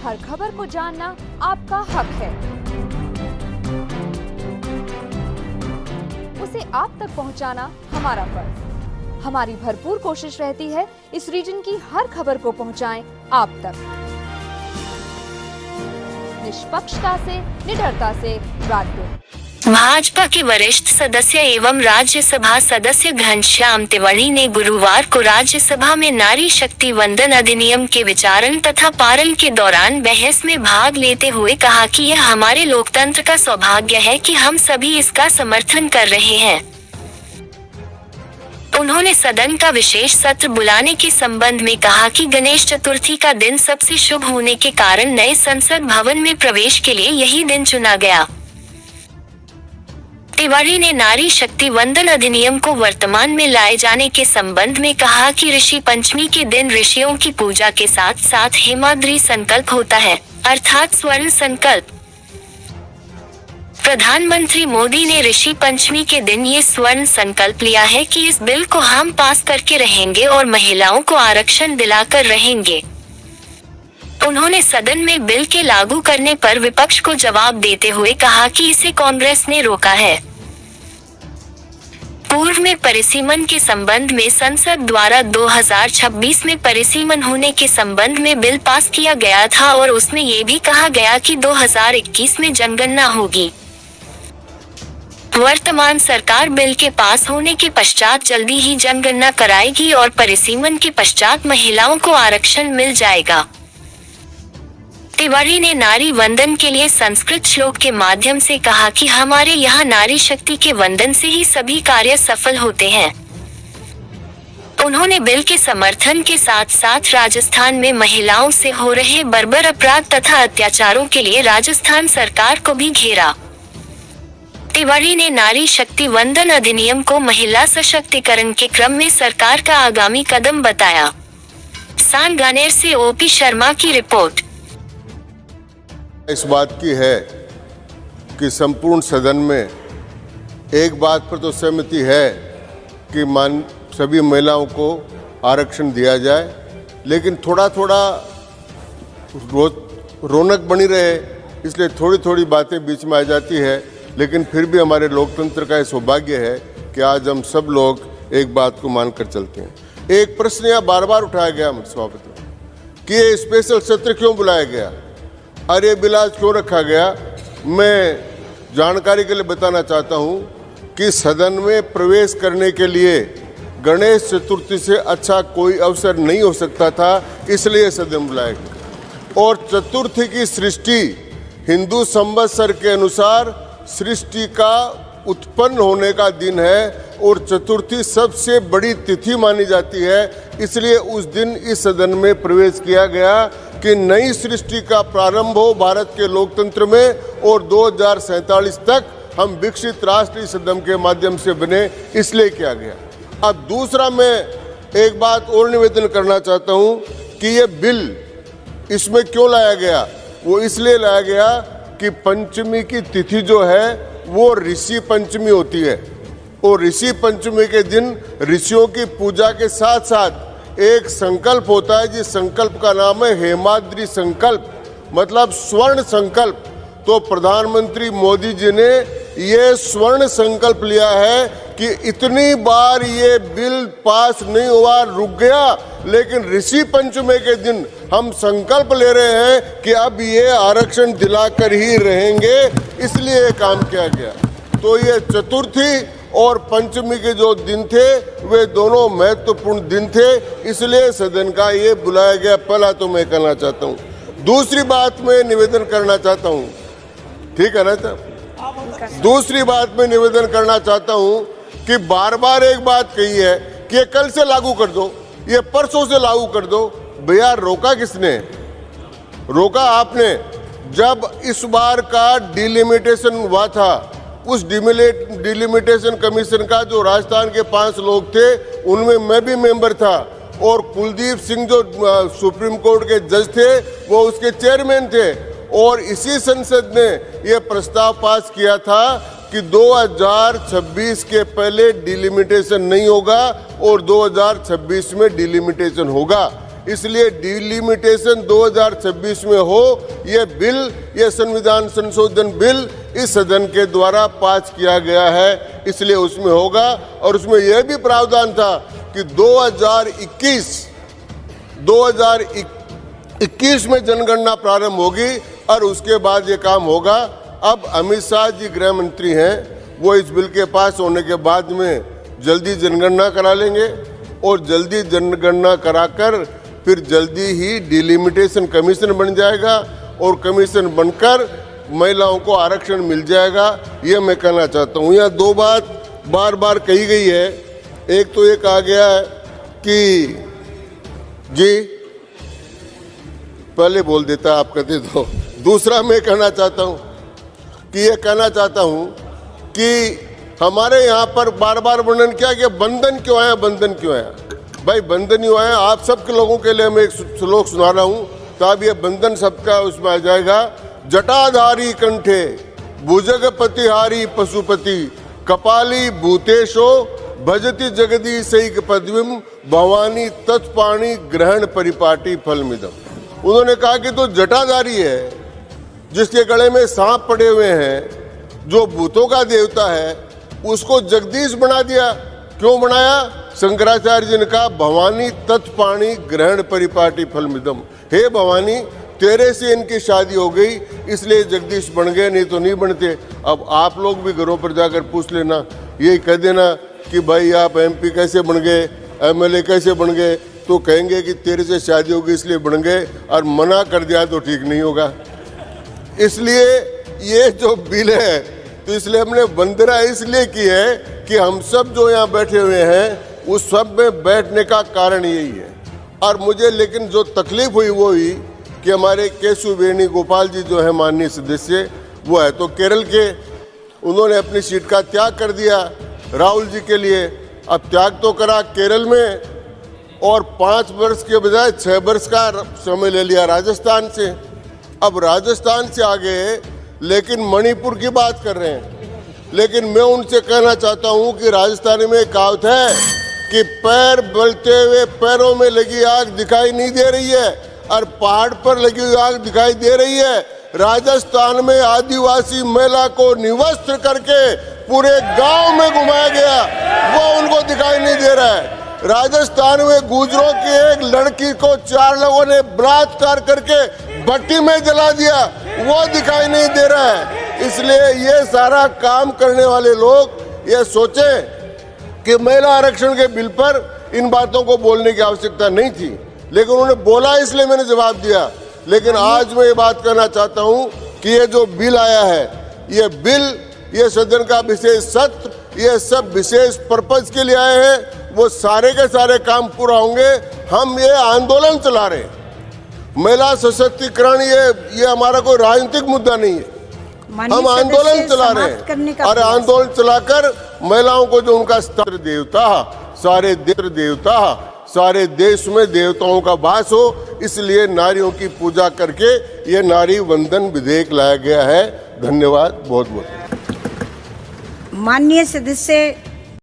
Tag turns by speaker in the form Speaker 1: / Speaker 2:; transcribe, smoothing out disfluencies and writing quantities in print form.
Speaker 1: हर खबर को जानना आपका हक है। उसे आप तक पहुंचाना हमारा फर्ज। हमारी भरपूर कोशिश रहती है इस रीजन की हर खबर को पहुंचाएं आप तक, निष्पक्षता से, निडरता से, रात दिन।
Speaker 2: भाजपा के वरिष्ठ सदस्य एवं राज्यसभा सदस्य घनश्याम तिवारी ने गुरुवार को राज्यसभा में नारी शक्ति वंदन अधिनियम के विचारण तथा पारण के दौरान बहस में भाग लेते हुए कहा कि यह हमारे लोकतंत्र का सौभाग्य है कि हम सभी इसका समर्थन कर रहे हैं। उन्होंने सदन का विशेष सत्र बुलाने के संबंध में कहा कि गणेश चतुर्थी का दिन सबसे शुभ होने के कारण नए संसद भवन में प्रवेश के लिए यही दिन चुना गया। तिवारी ने नारी शक्ति वंदन अधिनियम को वर्तमान में लाए जाने के संबंध में कहा कि ऋषि पंचमी के दिन ऋषियों की पूजा के साथ साथ हेमाद्री संकल्प होता है, अर्थात स्वर्ण संकल्प। प्रधानमंत्री मोदी ने ऋषि पंचमी के दिन ये स्वर्ण संकल्प लिया है कि इस बिल को हम पास करके रहेंगे और महिलाओं को आरक्षण दिलाकर रहेंगे। उन्होंने सदन में बिल के लागू करने पर विपक्ष को जवाब देते हुए कहा कि इसे कांग्रेस ने रोका है। पूर्व में परिसीमन के संबंध में संसद द्वारा 2026 में परिसीमन होने के संबंध में बिल पास किया गया था और उसमें ये भी कहा गया कि 2021 में जनगणना होगी। वर्तमान सरकार बिल के पास होने के पश्चात जल्दी ही जनगणना कराएगी और परिसीमन के पश्चात महिलाओं को आरक्षण मिल जाएगा। तिवारी ने नारी वंदन के लिए संस्कृत श्लोक के माध्यम से कहा कि हमारे यहाँ नारी शक्ति के वंदन से ही सभी कार्य सफल होते हैं। उन्होंने बिल के समर्थन के साथ साथ राजस्थान में महिलाओं से हो रहे बर्बर अपराध तथा अत्याचारों के लिए राजस्थान सरकार को भी घेरा। तिवारी ने नारी शक्ति वंदन अधिनियम को महिला सशक्तिकरण के क्रम में सरकार का आगामी कदम बताया। सांगानेर से ओपी शर्मा की रिपोर्ट।
Speaker 3: इस बात की है कि संपूर्ण सदन में एक बात पर तो सहमति है कि सभी महिलाओं को आरक्षण दिया जाए, लेकिन थोड़ा थोड़ा रौनक बनी रहे इसलिए थोड़ी थोड़ी बातें बीच में आ जाती है। लेकिन फिर भी हमारे लोकतंत्र का यह सौभाग्य है कि आज हम सब लोग एक बात को मानकर चलते हैं। एक प्रश्न यहाँ बार बार उठाया गया सभापति कि ये स्पेशल सत्र क्यों बुलाया गया, अरे बिलाज क्यों रखा गया। मैं जानकारी के लिए बताना चाहता हूं कि सदन में प्रवेश करने के लिए गणेश चतुर्थी से अच्छा कोई अवसर नहीं हो सकता था, इसलिए सदन बुलाया गया। और चतुर्थी की सृष्टि हिंदू संवत्सर के अनुसार सृष्टि का उत्पन्न होने का दिन है और चतुर्थी सबसे बड़ी तिथि मानी जाती है, इसलिए उस दिन इस सदन में प्रवेश किया गया कि नई सृष्टि का प्रारंभ हो भारत के लोकतंत्र में और 2047 तक हम विकसित राष्ट्रीय सदन के माध्यम से बने, इसलिए किया गया। अब दूसरा मैं एक बात और निवेदन करना चाहता हूं कि ये बिल इसमें क्यों लाया गया। वो इसलिए लाया गया कि पंचमी की तिथि जो है वो ऋषि पंचमी होती है और ऋषि पंचमी के दिन ऋषियों की पूजा के साथ साथ एक संकल्प होता है जिस संकल्प का नाम है हेमाद्री संकल्प, मतलब स्वर्ण संकल्प। तो प्रधानमंत्री मोदी जी ने ये स्वर्ण संकल्प लिया है कि इतनी बार ये बिल पास नहीं हुआ, रुक गया, लेकिन ऋषि पंचमी के दिन हम संकल्प ले रहे हैं कि अब ये आरक्षण दिलाकर ही रहेंगे, इसलिए काम किया गया। तो ये चतुर्थी और पंचमी के जो दिन थे वे दोनों महत्वपूर्ण दिन थे, इसलिए सदन का ये बुलाया गया। पहला तो मैं कहना चाहता हूँ। दूसरी बात मैं निवेदन करना चाहता हूँ, ठीक है ना साहब। दूसरी बात मैं निवेदन करना चाहता हूँ कि बार बार एक बात कही है कि ये कल से लागू कर दो, ये परसों से लागू कर दो। भैया रोका किसने? रोका आपने। जब इस बार का डिलिमिटेशन हुआ था, उस डिलिमिटेशन कमीशन का जो राजस्थान के 5 लोग थे उनमें मैं भी मेंबर था और कुलदीप सिंह जो सुप्रीम कोर्ट के जज थे वो उसके चेयरमैन थे। और इसी संसद ने यह प्रस्ताव पास किया था कि 2026 के पहले डिलिमिटेशन नहीं होगा और 2026 में डिलिमिटेशन होगा। इसलिए डिलिमिटेशन 2026 में हो। ये बिल, ये संविधान संशोधन बिल इस सदन के द्वारा पास किया गया है, इसलिए उसमें होगा। और उसमें यह भी प्रावधान था कि 2021 में जनगणना प्रारंभ होगी और उसके बाद ये काम होगा। अब अमित शाह जी गृह मंत्री हैं, वो इस बिल के पास होने के बाद में जल्दी जनगणना करा लेंगे और जल्दी जनगणना कराकर फिर जल्दी ही डिलिमिटेशन कमीशन बन जाएगा और कमीशन बनकर महिलाओं को आरक्षण मिल जाएगा। ये मैं कहना चाहता हूँ। यहाँ दो बात बार बार कही गई है। एक तो ये कहा गया है कि जी पहले बोल देता, आप कहते तो। दूसरा मैं कहना चाहता हूँ कि ये कहना चाहता हूँ कि हमारे यहाँ पर बार बार वर्णन किया कि बंधन क्यों आया, बंधन क्यों आया। भाई बंधन क्यों आया, आप सबके लोगों के लिए मैं एक श्लोक सुना रहा हूँ, तब ये बंधन सबका उसमें आ जाएगा। जटाधारी कंठे भुजगपतिहारी पशुपति कपाली भूतेशो भजति जगदीशैक पदवीम भवानी तत्पाणी ग्रहण परिपाटी फलमिदम। उन्होंने कहा कि तो जटाधारी है, जिसके गले में सांप पड़े हुए हैं, जो भूतों का देवता है, उसको जगदीश बना दिया। क्यों बनाया? शंकराचार्य जी ने कहा भवानी तत्पाणी ग्रहण परिपाटी फलमिदम। हे भवानी, तेरे से इनकी शादी हो गई इसलिए जगदीश बन गए, नहीं तो नहीं बनते। अब आप लोग भी घरों पर जाकर पूछ लेना, यही कह देना कि भाई आप एमपी कैसे बन गए, एमएलए कैसे बन गए, तो कहेंगे कि तेरे से शादी हो गई इसलिए बन गए, और मना कर दिया तो ठीक नहीं होगा। इसलिए ये जो बिल है, तो इसलिए हमने वंदना इसलिए की है कि हम सब जो यहाँ बैठे हुए हैं उस सब में बैठने का कारण यही है। और मुझे लेकिन जो तकलीफ हुई वो हुई कि हमारे केशव वेणुगोपाल जी जो है माननीय सदस्य, वो है तो केरल के, उन्होंने अपनी सीट का त्याग कर दिया राहुल जी के लिए। अब त्याग तो करा केरल में और 5 वर्ष के बजाय 6 वर्ष का समय ले लिया राजस्थान से। अब राजस्थान से आ गए, लेकिन मणिपुर की बात कर रहे हैं। लेकिन मैं उनसे कहना चाहता हूं कि राजस्थान में एक कहावत है कि पैर बलते हुए पैरों में लगी आग दिखाई नहीं दे रही है और पहाड़ पर लगी हुई आग दिखाई दे रही है। राजस्थान में आदिवासी महिला को निवस्त्र करके पूरे गांव में घुमाया गया, वो उनको दिखाई नहीं दे रहा है। राजस्थान में गुजरों की एक लड़की को 4 लोगों ने बलात्कार करके भट्टी में जला दिया, वो दिखाई नहीं दे रहा है। इसलिए ये सारा काम करने वाले लोग ये सोचें कि महिला आरक्षण के बिल पर इन बातों को बोलने की आवश्यकता नहीं थी, लेकिन उन्होंने बोला इसलिए मैंने जवाब दिया। लेकिन आज मैं ये बात कहना चाहता हूं कि ये जो बिल आया है, ये बिल, ये सदन का विशेष सत्र, ये सब विशेष पर्पज के लिए आए हैं। वो सारे के सारे काम पूरा होंगे। हम ये आंदोलन चला रहे हैं, महिला सशक्तिकरण, ये हमारा कोई राजनीतिक मुद्दा नहीं है। हम आंदोलन चला रहे हैं और आंदोलन चलाकर महिलाओं को जो उनका स्तर देवता, सारे देश में देवताओं का वास हो, इसलिए नारियों की पूजा करके ये नारी वंदन विधेयक लाया गया है। धन्यवाद बहुत बहुत।
Speaker 4: माननीय सदस्य